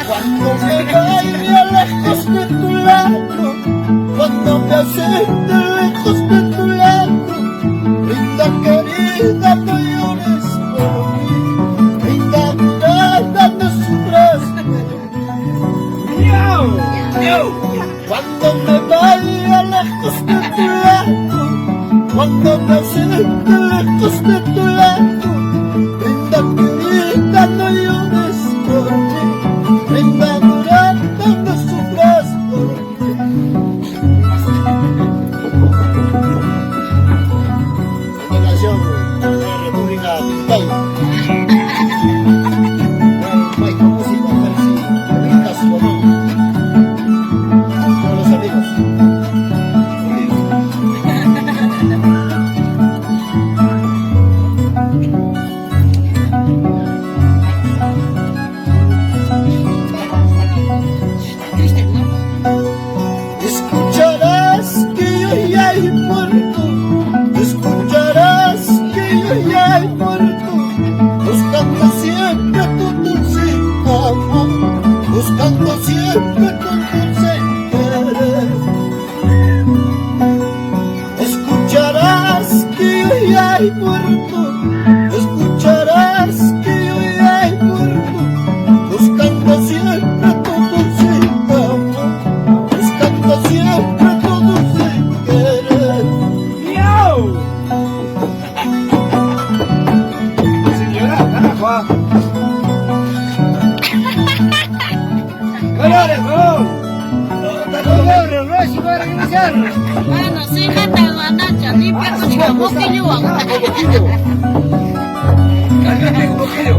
Cuando me vaya lejos de tu lado, cuando me ausente lejos de tu lado, linda querida, no llores por mí, linda mirada, no sufras por mí. Cuando me vaya lejos de tu lado, cuando me ausente lejos de tu lado, linda querida, no llores por mí, linda mirada, no sufras por mí. Esta canción de la República Dominicana. No hay música, pero sí, ricas como todos los amigos. Escucharás que yo ya he muerto, escucharás que yo ya he muerto, buscando siempre tu dulce amor, buscando siempre tu dulce querer. Escucharás que yo ya he muerto, escucharás que yo ya he muerto, buscando siempre tu dulce amor, buscando siempre tu dulce querer. Señora, carajo. Colores, color. Colores, no es igual a iniciar. Bueno, sí, gente, Nacha, limpia tu chamo que yo hago. Cállate un poquillo.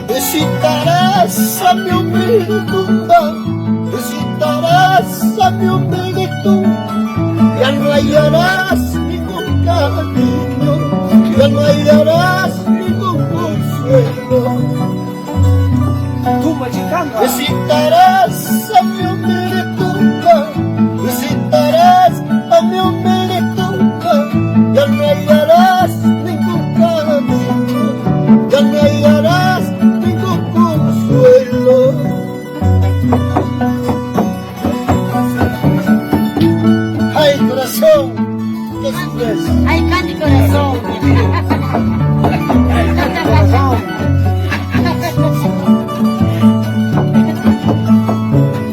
Visitarás a mi humilde tumba, visitarás a mi humilde tumba, ya no hallarás ningún cariño, ya no hallarás ningún consuelo. Tú machicando. Visitarás a mi humilde tumba, visitarás a mi humilde tumba, ya no hallarás ningún cariño, ya no hallarás ningún consuelo. Ay, corazón, ¿qué sufres? Ay, Candy Corazón.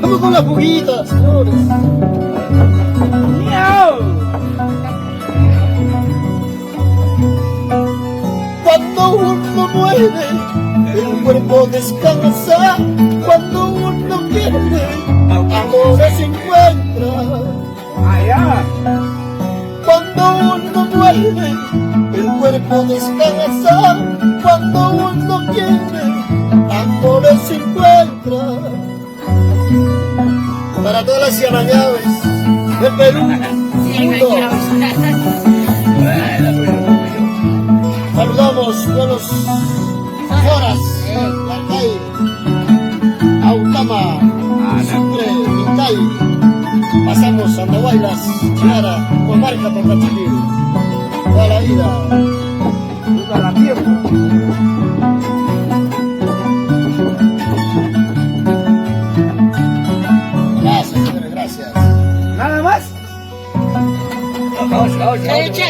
Vamos con la fuguita, señores. Cuando uno muere, el cuerpo descansa. Cuando uno quiere, amores se encuentra. Allá. Cuando uno muere, el cuerpo descansa. Cuando uno quiere, amores se encuentra. Para todas las cianañaves del Perú, mundo. Saludamos a los horas, Marcay, Autama, Sucre, Mintay. Pasamos a Andahuaylas, Chiara, Comarca, Papachili. Toda la vida. Toda la tierra. Gracias, señores, gracias. Nada más. Che, che.